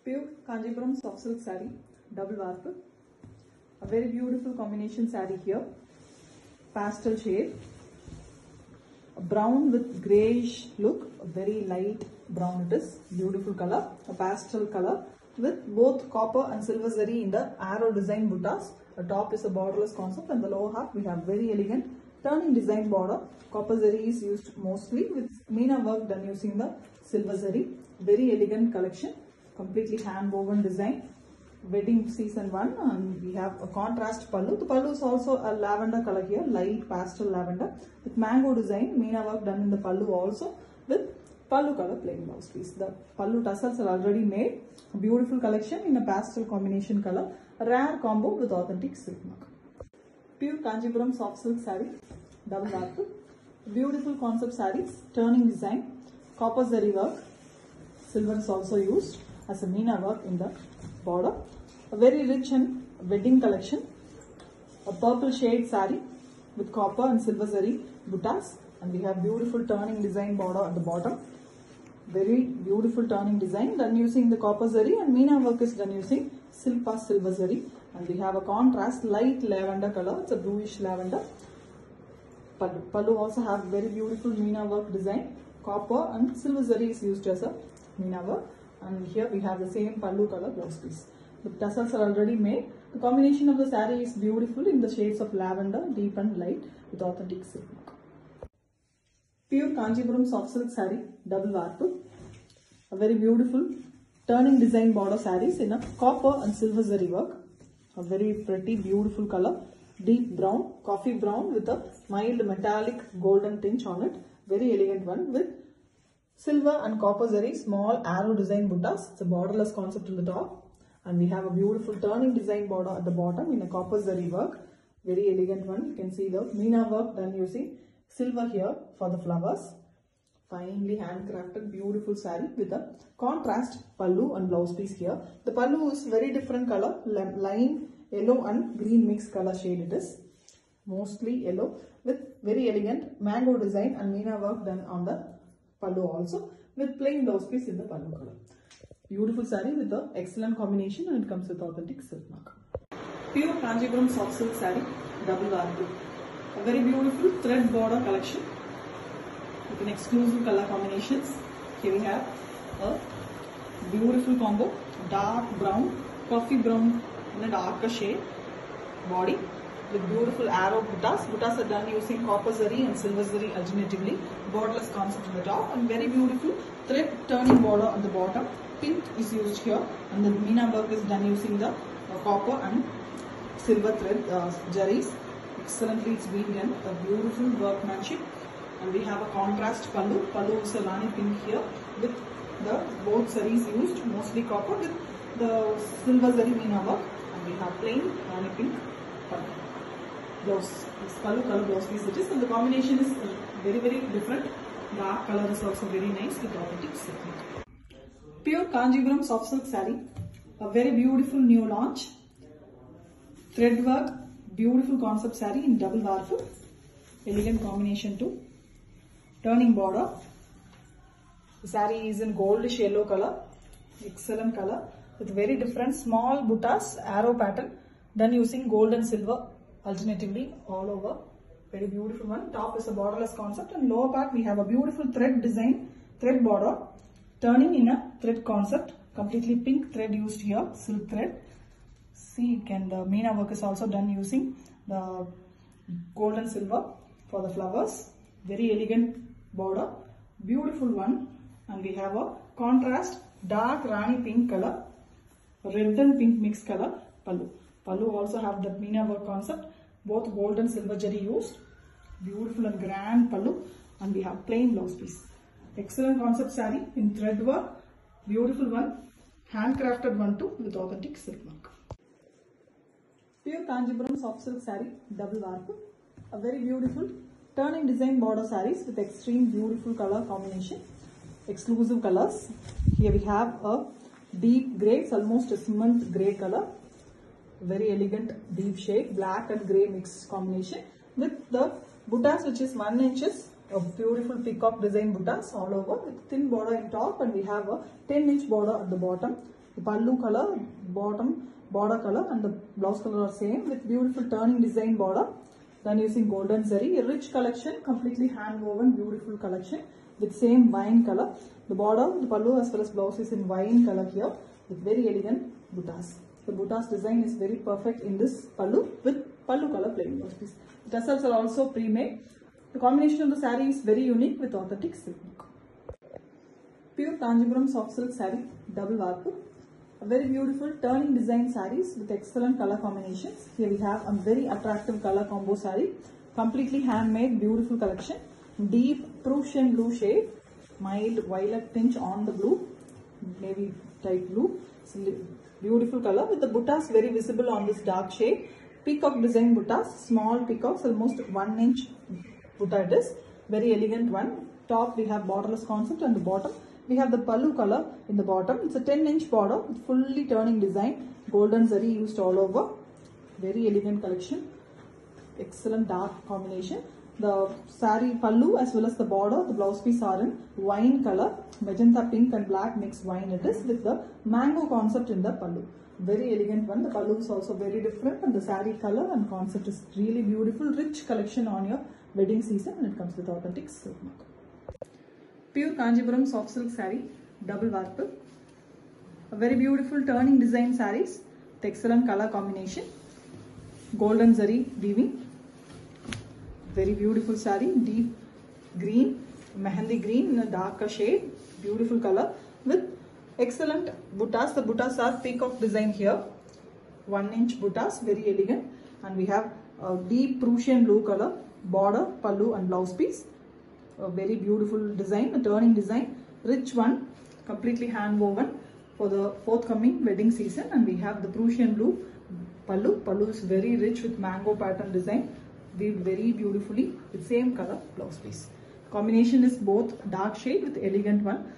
Pure Kanjipuram soft silk saree, double warp. A very beautiful combination saree here. Pastel shade, a brown with greyish look, a very light brown it is, beautiful color, a pastel color with both copper and silver zari in the arrow design buttas. The top is a borderless concept and the lower half we have very elegant turning design border. Copper zari is used mostly with Meena work done using the silver zari. Very elegant collection, completely hand woven design. Wedding season 1, and we have a contrast pallu. The pallu is also a lavender color here, light pastel lavender with mango design. Meena work done in the pallu also with pallu color plain blouse piece. The pallu tassels are already made. A beautiful collection in a pastel combination color. A rare combo with authentic silk mark. Pure Kanjipuram soft silk saree, double warp. Beautiful concept sarees, turning design, copper zari work. Silver is also used as a Meena work in the border. A very rich and wedding collection. A purple shade saree with copper and silver zari buttas, and we have beautiful turning design border at the bottom. Very beautiful turning design done using the copper zari, and Meena work is done using silpa silver zari, and we have a contrast light lavender color. It's a bluish lavender. Pallu also have very beautiful Meena work design. Copper and silver zari is used as a Meena work. And here we have the same pallu color blouse piece. The tassels are already made. The combination of the saree is beautiful in the shades of lavender, deep and light with authentic silk mark. Pure Kanjipuram soft silk saree, double warp. A very beautiful turning design border sarees in a copper and silver zari work. A very pretty, beautiful color. Deep brown, coffee brown with a mild metallic golden tinge on it. Very elegant one with silver and copper zari, small arrow design buttas. It's a borderless concept on the top. And we have a beautiful turning design border at the bottom in a copper zari work. Very elegant one. You can see the Meena work done using silver here for the flowers. Finely handcrafted beautiful saree with a contrast pallu and blouse piece here. The pallu is very different color, lime, yellow and green mixed color shade it is. Mostly yellow with very elegant mango design and Meena work done on the pallu also with plain blouse piece in the pallu color. Beautiful saree with the excellent combination, and it comes with authentic silk mark. Pure Kanjipuram soft silk saree, double warp. A very beautiful thread border collection with an exclusive color combinations. Here we have a beautiful combo, dark brown, coffee brown in a darker shade body with beautiful arrow buttas. Buttas are done using copper zari and silver zari alternatively. Borderless concept at the top, and very beautiful thread turning border at the bottom. Pink is used here, and the Meena work is done using the copper and silver thread jaris. Excellently it's been done. A beautiful workmanship, and we have a contrast pallu. Pallu is a Rani pink here with the both sarees used, mostly copper with the silver zari Meena work, and we have plain Rani pink pallu. Blouse, this pallu color blouse piece it is, and the combination is very different. Dark color is also very nice with authentic silk. Pure Kanjipuram soft silk saree, a very beautiful new launch. Thread work, beautiful concept saree in double warp. Elegant combination too. Turning border. The saree is in goldish yellow color. Excellent color with very different small buttas, arrow pattern done using gold and silver alternatively all over. Very beautiful one. Top is a borderless concept, and lower part we have a beautiful thread design, thread border, turning in a thread concept. Completely pink thread used here, silk thread. See, the Meena work is also done using the gold and silver for the flowers. Very elegant border, beautiful one, and we have a contrast dark Rani pink color, red and pink mixed color pallu. Pallu also have the Meena work concept, both gold and silver jari used. Beautiful and grand pallu, and we have plain blouse piece. Excellent concept saree in thread work, beautiful one, handcrafted one too with authentic silk mark. Pure Kanjipuram soft silk saree, double warp. A very beautiful turning design border sarees with extreme beautiful color combination, exclusive colors. Here we have a deep grey, it's almost a cement grey color. Very elegant deep shade, black and grey mixed combination with the buttas which is 1 inches a beautiful peacock design buttas all over with thin border in top, and we have a 10-inch border at the bottom. The pallu color, bottom border color and the blouse color are same with beautiful turning design border done using golden zari. A rich collection, completely hand woven, beautiful collection with same wine color. The border, the pallu as well as blouse is in wine color here with very elegant buttas. The buttas design is very perfect in this pallu with pallu color plain blouse piece. The tassels are also pre-made. The combination of the saree is very unique with authentic silk work. Pure Kanjipuram soft silk saree, double varp. A very beautiful turning design sarees with excellent color combinations. Here we have a very attractive color combo saree, completely handmade, beautiful collection. Deep Prussian blue shade, mild violet tinge on the blue, navy type blue. It's beautiful color with the buttas very visible on this dark shade. Peacock design buttas, small peacocks, almost 1 inch butta it is. Very elegant one. Top we have borderless concept and the bottom we have the pallu color in the bottom. It's a 10-inch border with fully turning design. Golden zari used all over. Very elegant collection. Excellent dark combination. The saree pallu as well as the border, the blouse piece are in wine color. Magenta pink and black mixed wine it is with the mango concept in the pallu. Very elegant one. The pallu is also very different and the saree color and concept is really beautiful. Rich collection on your wedding season and it comes with authentic silk mark. Pure Kanjipuram soft silk saree, double varp. A very beautiful turning design sarees with excellent color combination. Golden zari weaving. Very beautiful saree, deep green, mehendi green in a darker shade. Beautiful color with excellent buttas. The buttas are peacock design here. 1 inch buttas, very elegant. And we have a deep Prussian blue color, border, pallu and blouse piece. A very beautiful design, a turning design, rich one, completely hand woven for the forthcoming wedding season. And we have the Prussian blue pallu. Pallu is very rich with mango pattern design, weaved very beautifully with same color blouse piece. Combination is both dark shade with elegant one,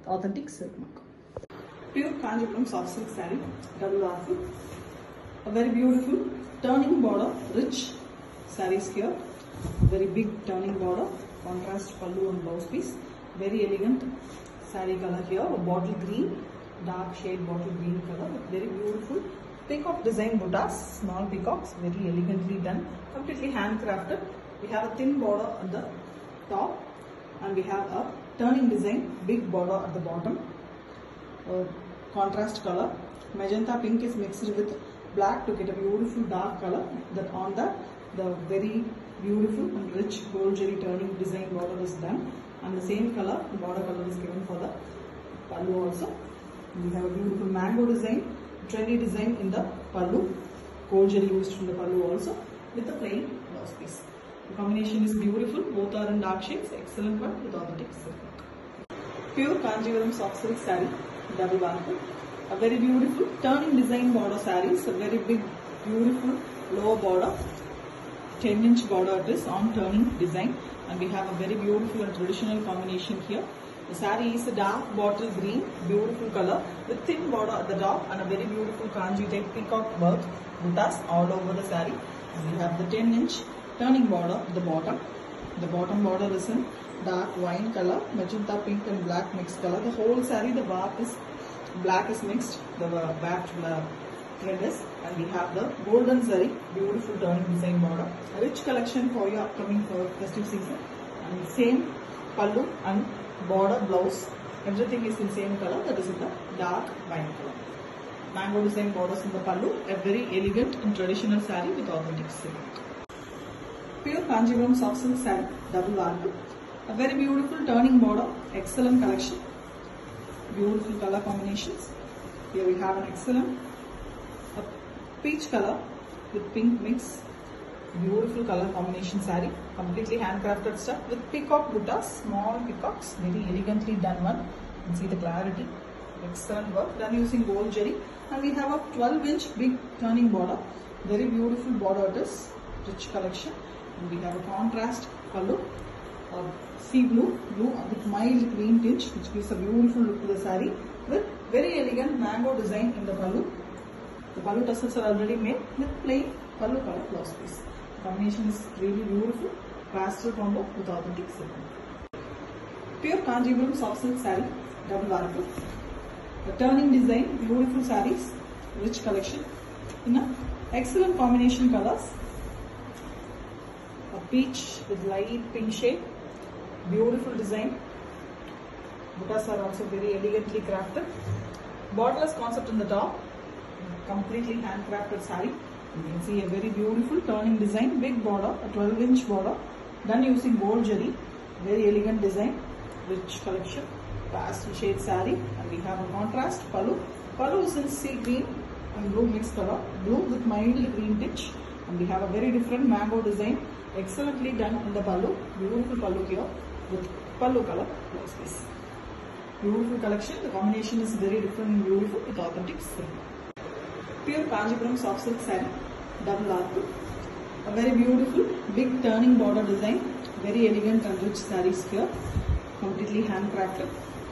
authentic silk mark. Pure Kanjipuram soft silk saree, double varp. A very beautiful turning border, rich sarees here. Very big turning border. Contrast pallu and blouse piece. Very elegant saree color here. A bottle green, dark shade bottle green color. Very beautiful peacock design buttas. Small peacocks, very elegantly done. Completely handcrafted. We have a thin border at the top and we have a turning design, big border at the bottom. Contrast color. Magenta pink is mixed with black to get a beautiful dark color. That on the very beautiful and rich gold jari turning design border is done, and the same color, the border color is given for the pallu also. We have a beautiful mango design, trendy design in the pallu, gold jari used from the pallu also with the plain blouse piece. The combination is beautiful, both are in dark shades, excellent one with authentic silk. Pure Kanjipuram soft silk saree, double varp. A very beautiful turning design border sarees, a very big beautiful lower border. 10-inch border it is on turning design, and we have a very beautiful and traditional combination here. The saree is a dark bottle green, beautiful color with thin border at the top and a very beautiful kanji type peacock work buttas all over the saree. And we have the 10-inch turning border at the bottom. The bottom border is in dark wine color, magenta pink and black mixed color. The whole saree, the bark is black is mixed, the back thread is, and we have the golden zari, beautiful turning design border. A rich collection for your upcoming festive season. And same pallu and border blouse, everything is in same color, that is in the dark wine color. Mango design borders in the pallu, a very elegant and traditional saree with authentic silk. Pure Kanjipuram soft silk saree, double varp. A very beautiful turning border, excellent collection, beautiful color combinations. Here we have an excellent peach color with pink mix, beautiful color combination saree, completely handcrafted stuff with peacock buttas, small peacocks, very elegantly done one. You can see the clarity, excellent work done using gold jari. And we have a 12-inch big turning border, very beautiful border it is, rich collection. And we have a contrast pallu, sea blue with mild green tinge, which gives a beautiful look to the saree with very elegant mango design in the pallu. The pallu tassels are already made with plain pallu color blouse piece. The combination is really beautiful, pastel combo with authentic silk. Pure Kanjipuram soft silk saree, double varp. The turning design, beautiful sarees, rich collection in a excellent combination colors. A peach with light pink shade, beautiful design. Buttas are also very elegantly crafted. Borderless concept in the top, completely handcrafted saree. You can see a very beautiful turning design, big border, a 12-inch border, done using gold jari. Very elegant design, rich collection, pastel shade saree, and we have a contrast pallu. Pallu is in sea green and blue mixed color, blue with mild green tint, and we have a very different mango design, excellently done in the pallu. Beautiful pallu here with pallu color blouse piece. Beautiful collection. The combination is very different and beautiful with authentic silk. Pure Kanjipuram soft silk saree, double arc. A very beautiful big turning border design. Very elegant and rich sarees here. Completely handcrafted.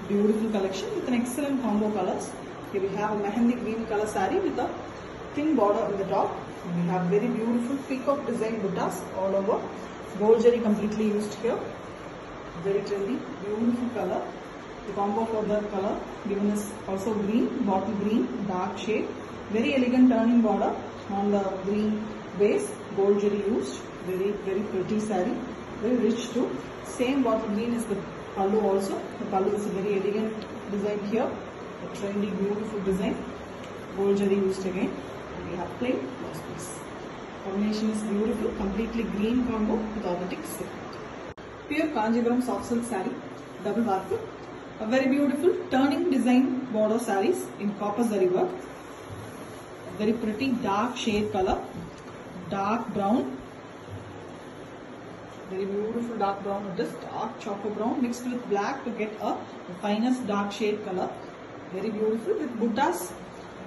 Beautiful collection with an excellent combo colors. Here we have a mehendi green color saree with a thin border on the top. We have very beautiful peacock design buttas all over. Gold jari completely used here. Very trendy, beautiful color. The combo for the color given is also green, bottle green, dark shade. Very elegant turning border on the green base. Gold jari used. Very pretty saree. Very rich too. Same bottle green is the pallu also. The pallu is a very elegant design here. A trendy, beautiful design. Gold jari used again. And we have plain blouse piece. Combination is beautiful. Completely green combo with authentic silk. Pure Kanjipuram soft silk saree. Double bark. A very beautiful turning design border sarees in copper zari work. A very pretty dark shade color. Dark brown. Very beautiful dark brown with this dark choco brown mixed with black to get a finest dark shade color. Very beautiful with buttas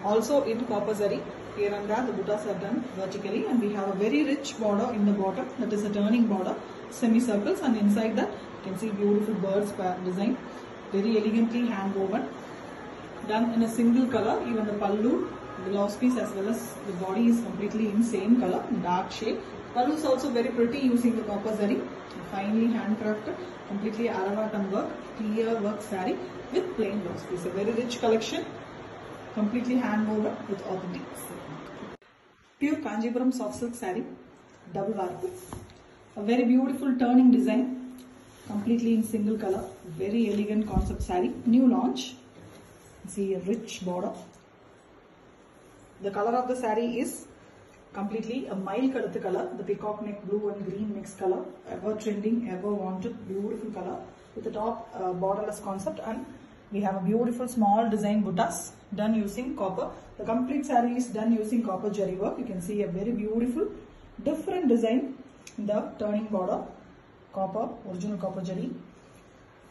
also in copper zari. Here and there the buttas are done vertically, and we have a very rich border in the bottom, that is a turning border, semicircles, and inside that you can see beautiful birds design. Very elegantly hand woven. Done in a single color. Even the pallu, the blouse piece as well as the body is completely in same color, dark shade. Pallu is also very pretty using the copper zari. Finely handcrafted, completely Aravattam work, clear work saree with plain blouse piece. A very rich collection, completely hand woven with authentic silk. Pure Kanjipuram soft silk saree, double varku. A very beautiful turning design. Completely in single color, very elegant concept saree, new launch. See a rich border. The color of the saree is completely a mild kaduthu color, the peacock neck blue and green mixed color, ever trending, ever wanted, beautiful color with the top borderless concept, and we have a beautiful small design buttas done using copper. The complete saree is done using copper jari work. You can see a very beautiful different design in the turning border. Copper, original copper jari,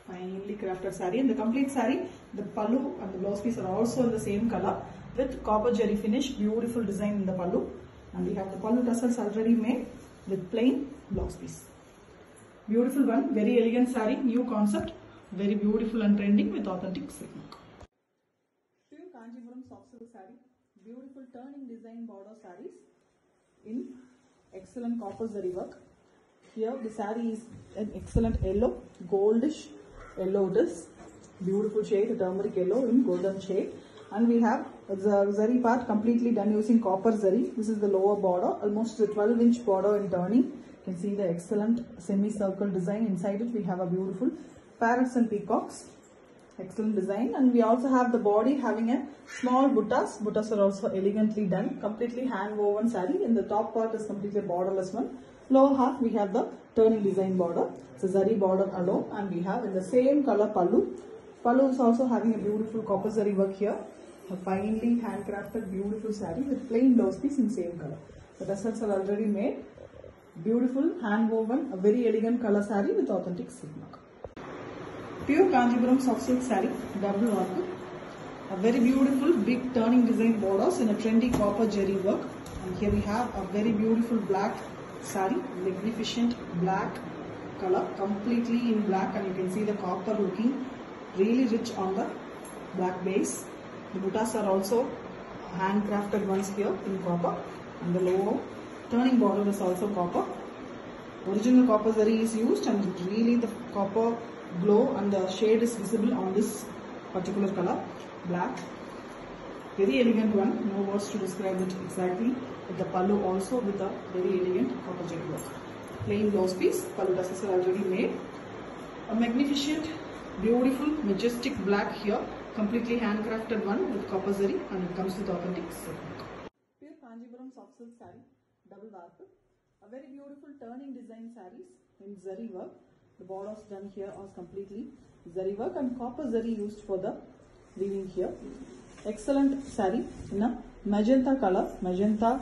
finely crafted saree, and the complete saree, the pallu and the blouse piece are also in the same color with copper jari finish, beautiful design in the pallu, and we have the pallu tassels already made with plain blouse piece. Beautiful one, very elegant saree, new concept, very beautiful and trending with authentic silk. Pure Kanjipuram soft silk saree, beautiful turning design border sarees in excellent copper zari work. Here the saree is an excellent yellow, goldish yellow it is. Beautiful shade, a turmeric yellow in golden shade. And we have the zari part completely done using copper zari. This is the lower border, almost a 12-inch border in turning. You can see the excellent semicircle design. Inside it we have a beautiful parrots and peacocks. Excellent design. And we also have the body having a small buttas. Buttas are also elegantly done. Completely hand woven saree. And the top part is completely borderless one. Lower half we have the turning design border. It's a zari border alone, and we have in the same color pallu. Pallu is also having a beautiful copper zari work here. A finely handcrafted beautiful saree with plain blouse piece in same color. The tassels are already made. Beautiful hand woven, a very elegant color saree with authentic silk mark. Pure Kanjipuram soft silk saree, double work. A very beautiful big turning design borders in a trendy copper jari work. And here we have a very beautiful black saree, magnificent black color, completely in black, and you can see the copper looking really rich on the black base. The buttas are also handcrafted ones here in copper, and the lower turning border is also copper. Original copper zari is used, and really the copper glow and the shade is visible on this particular color. black. Very elegant one, no words to describe it exactly. With the pallu also with a very elegant copper jari work. Plain blouse piece, pallu tassels are already made. A magnificent, beautiful, majestic black here, completely handcrafted one with copper zari, and it comes with authentic silk. Pure Kanjipuram soft silk saree, double warp. A very beautiful turning design sarees in zari work. The borders done here are completely zari work and copper zari used for the weaving here. Excellent saree in a magenta color, magenta,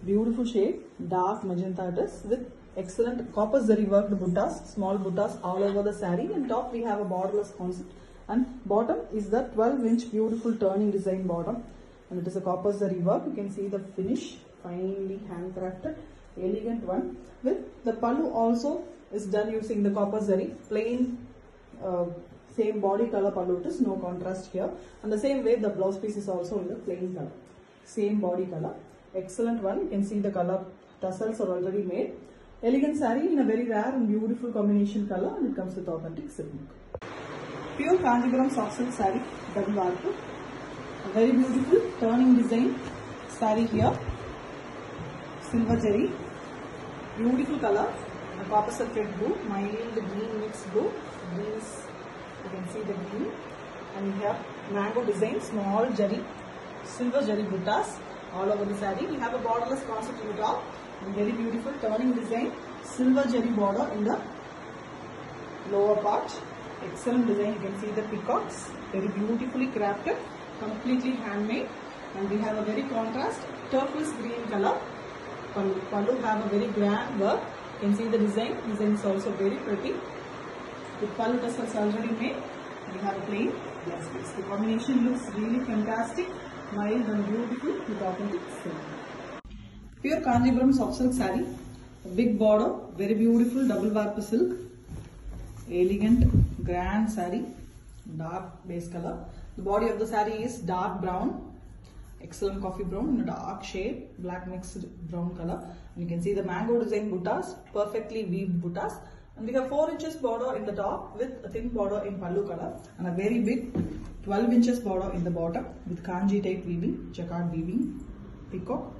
beautiful shade, dark magenta it is with excellent copper zari worked buttas, small buttas all over the saree. And top we have a borderless concept, and bottom is the 12-inch beautiful turning design bottom, and it is a copper zari work. You can see the finish, finely handcrafted, elegant one. With the pallu also is done using the copper zari, plain same body color pallu it is, no contrast here. And the same way the blouse piece is also in the plain color, same body color, excellent one. You can see the color tassels are already made. Elegant saree in a very rare and beautiful combination color, and it comes with authentic silk. Pure Kanjipuram soft silk saree, double warp. A very beautiful turning design saree here, silver zari, beautiful color, a copper sulphate blue, mild green mixed blue, greens. You can see the green, and we have mango design, small jari, silver jari buttas all over the saree. We have a borderless concept in the top, and very beautiful turning design, silver jari border in the lower part. Excellent design. You can see the peacocks, very beautifully crafted, completely handmade, and we have a very contrast turquoise green color. Pallu have a very grand work. You can see the design. Design is also very pretty. With pallu tassels already made, we have a plain blouse piece. The combination looks really fantastic, mild and beautiful with authentic silk. Pure Kanjipuram soft silk saree, a big border, very beautiful double warp silk, elegant grand saree, dark base color. The body of the saree is dark brown, excellent coffee brown in a dark shade, black mixed brown color. And you can see the mango design buttas, perfectly weaved buttas. And we have 4 inches border in the top with a thin border in pallu color, and a very big 12 inches border in the bottom with kanji type weaving, jacquard weaving, peacock.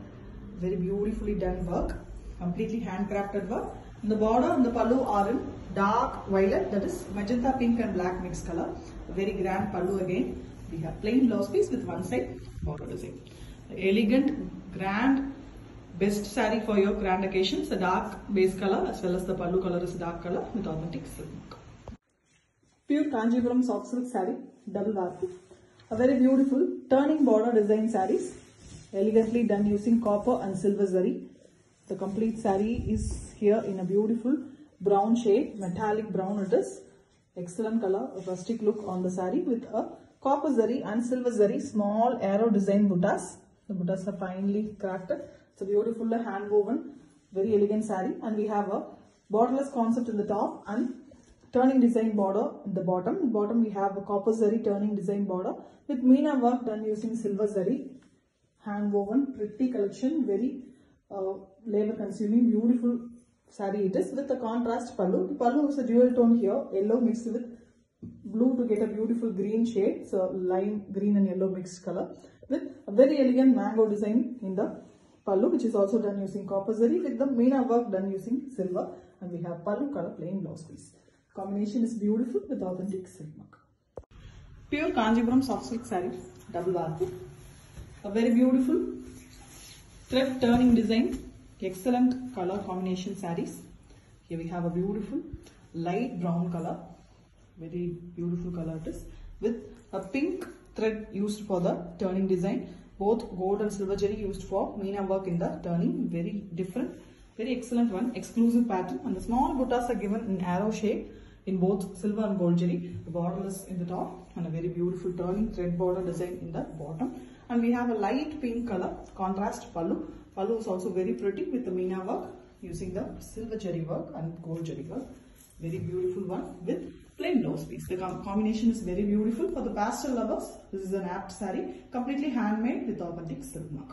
Very beautifully done work, completely handcrafted work. And the border and the pallu are in dark violet, that is magenta pink and black mixed color. A very grand pallu again. We have plain blouse piece with one side border design. Elegant, grand, best saree for your grand occasions. The dark base color as well as the pallu color is dark color with authentic silk. Pure Kanjipuram soft silk saree, double warp. A very beautiful turning border design sarees, elegantly done using copper and silver zari. The complete saree is here in a beautiful brown shade, metallic brown it is. Excellent color, a rustic look on the saree with a copper zari and silver zari, small arrow design buttas. The buttas are finely crafted. It's a beautiful hand woven, very elegant saree, and we have a borderless concept in the top and turning design border in the bottom. In the bottom we have a copper zari turning design border with meena work done using silver zari, hand woven, pretty collection, very labor consuming, beautiful saree it is with a contrast pallu. The pallu is a dual tone here, yellow mixed with blue to get a beautiful green shade, so lime green and yellow mixed color with a very elegant mango design in the pallu, which is also done using copper zari with the meena work done using silver, and we have pallu color plain blouse piece. Combination is beautiful with authentic silk work. Pure Kanjipuram soft silk saree, double warp. A very beautiful thread turning design, excellent color combination sarees. Here we have a beautiful light brown color, very beautiful color it is, with a pink thread used for the turning design. Both gold and silver jari used for meena work in the turning, very different, very excellent one, exclusive pattern. And the small buttas are given in arrow shape in both silver and gold jari. The borderless in the top and a very beautiful turning thread border design in the bottom. And we have a light pink color contrast pallu. Pallu is also very pretty with the meena work using the silver jari work and gold jari work. Very beautiful one with plain blouse piece. The combination is very beautiful for the pastel lovers. This is an apt saree, completely handmade with authentic silk mark.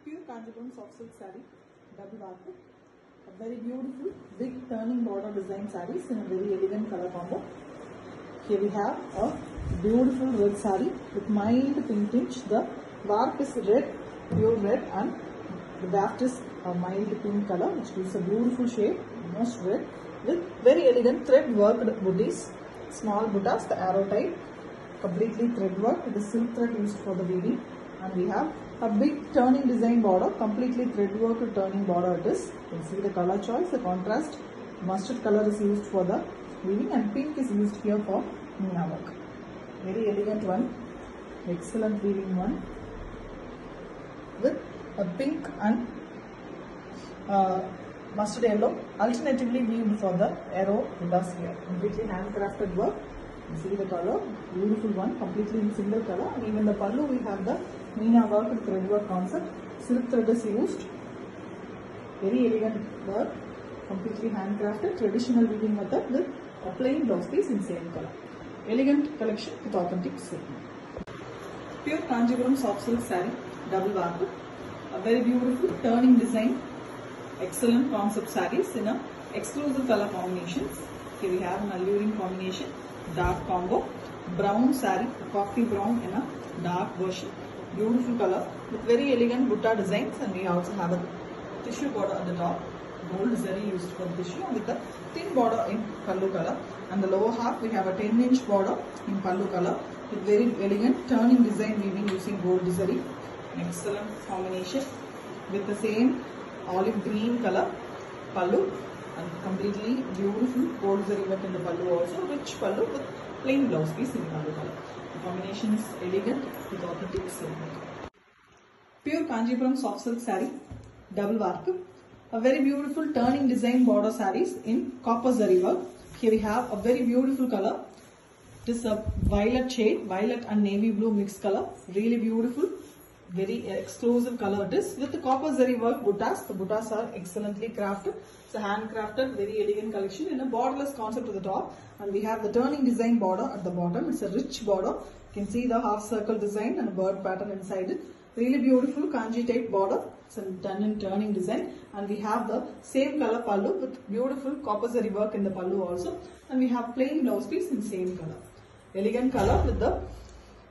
Pure Kanjipuram soft silk saree, double warp. A very beautiful big turning border design sarees in a very elegant color combo. Here we have a beautiful red saree with mild pink tinge. The warp is red, pure red, and the waft is a mild pink color, which gives a beautiful shade, almost red, with very elegant thread worked booties, small buttas, the arrow type, completely thread work with the silk thread used for the weaving. And we have a big turning design border, completely thread worked turning border it is. You can see the color choice, the contrast. Mustard color is used for the weaving and pink is used here for Meena work. Very elegant one, excellent weaving one with a pink and mustard yellow alternatively weaved for the arrow buttas here. Completely handcrafted work. You see the color, beautiful one, completely in single color. And even the pallu we have the Meena work with thread work concept. Silk thread is used. Very elegant work, completely handcrafted, traditional weaving method with a plain blouse piece in same color. Elegant collection with authentic silk. Pure Kanjipuram soft silk saree, double warp. A very beautiful turning design, excellent concept sarees in a exclusive color combinations. Here we have an alluring combination, dark combo, brown saree, coffee brown in a dark version, beautiful color with very elegant butta designs, and we also have a tissue border at the top, gold zari used for the tissue, with the thin border in pallu color, and the lower half we have a 10-inch border in pallu color with very elegant turning design weaving using gold zari. Excellent combination with the same olive green color pallu and completely beautiful gold zari work in the pallu also, rich pallu with plain blouse piece in pallu color. The combination is elegant with authentic silk. Pure Kanjipuram soft silk saree, double warp. A very beautiful turning design border sarees in copper zari work. Here we have a very beautiful color. It is a violet shade, violet and navy blue mixed color. Really beautiful. Very exclusive color it is with the copper zari work buttas. The buttas are excellently crafted. It's a handcrafted, very elegant collection in a borderless concept at the top, and we have the turning design border at the bottom. It's a rich border. You can see the half circle design and a bird pattern inside it. Really beautiful kanji type border. It's a done in turning design, and we have the same color pallu with beautiful copper zari work in the pallu also, and we have plain blouse piece in same color. Elegant color with the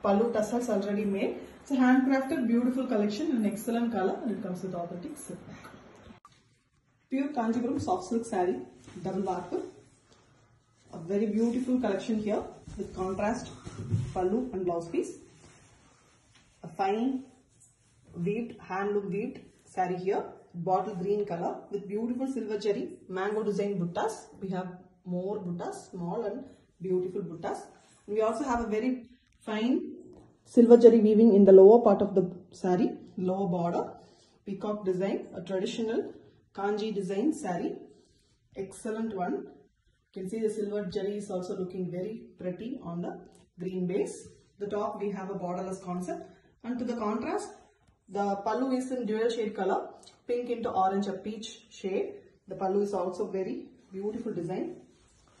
pallu tassels already made. It's a handcrafted beautiful collection in an excellent color, and it comes with authentic silk. Pure Kanjipuram soft silk saree, double warp. A very beautiful collection here with contrast pallu and blouse piece. A fine weaved, hand-loom weaved saree here, bottle green color with beautiful silver cherry mango design buttas. We have more buttas, small and beautiful buttas. We also have a very fine silver cherry weaving in the lower part of the saree, lower border, peacock design, a traditional kanji design saree, excellent one. You can see the silver cherry is also looking very pretty on the green base. The top we have a borderless concept, and to the contrast, the pallu is in dual shade color, pink into orange, a peach shade. The pallu is also very beautiful design.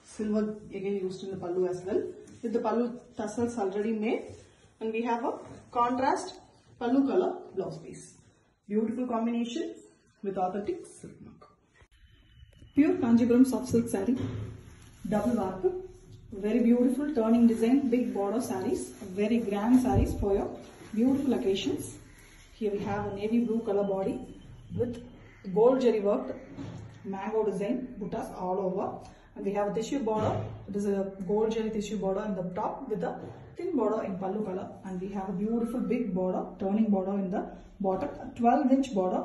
Silver again used in the pallu as well, with the pallu tassels already made. And we have a contrast pallu color blouse piece. Beautiful combination with authentic silk mark. Pure Kanjipuram soft silk saree, double warp. Very beautiful turning design, big border sarees, very grand sarees for your beautiful occasions. Here we have a navy blue color body with gold jari worked mango design buttas all over. And we have a tissue border. It is a gold jari tissue border in the top with a thin border in pallu color, and we have a beautiful big border, turning border in the bottom, a 12-inch border.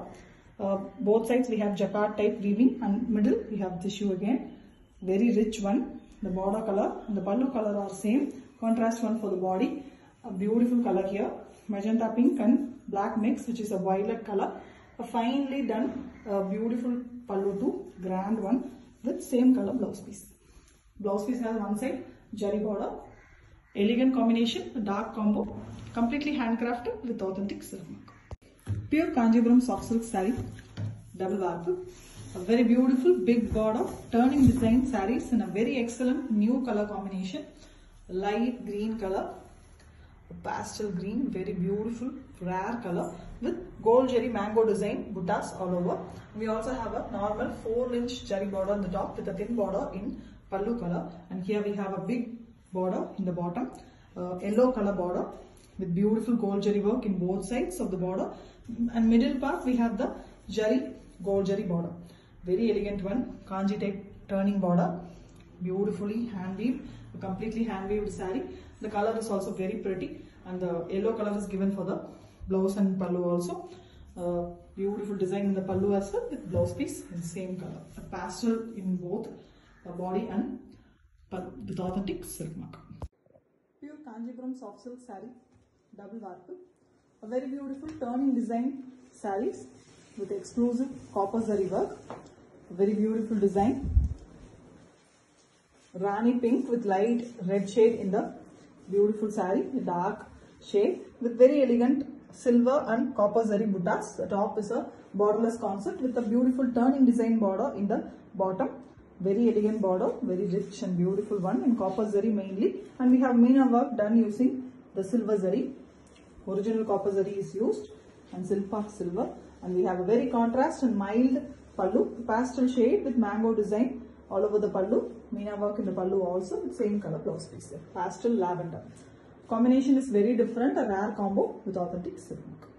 Both sides we have jacquard type weaving, and middle we have tissue again. Very rich one. The border color and the pallu color are same. Contrast one for the body. A beautiful color here, magenta pink and black mix, which is a violet color. A finely done, beautiful pallu too, grand one with same color blouse piece. Blouse piece has one side jari border. Elegant combination, dark combo, completely handcrafted with authentic silk mark. Pure Kanjipuram soft silk saree, double warp. A very beautiful big border, turning design sarees in a very excellent new color combination. Light green color, pastel green, very beautiful rare color with gold jari mango design buttas all over. We also have a normal 4-inch jari border on the top with a thin border in pallu color, and here we have a big border in the bottom, yellow color border with beautiful gold jari work in both sides of the border, and middle part we have the jari, gold jari border. Very elegant one, kanji type turning border, beautifully hand weaved, a completely hand weaved saree. The color is also very pretty, and the yellow color is given for the blouse and pallu also. Beautiful design in the pallu as well, with blouse piece in the same color. A pastel in both body and pallu with authentic silk mark. Pure Kanjipuram soft silk saree, double warp. A very beautiful turning design sarees with exclusive copper zari work. A very beautiful design. Rani pink with light red shade in the beautiful saree, a dark shade with very elegant silver and copper zari buttas. The top is a borderless concept with a beautiful turning design border in the bottom. Very elegant border, very rich and beautiful one in copper zari mainly. And we have meena work done using the silver zari. Original copper zari is used and silk silver. And we have a very contrast and mild pallu, pastel shade with mango design all over the pallu. Meena work in the pallu also with same color blouse piece. Pastel lavender. Combination is very different, a rare combo with authentic silk.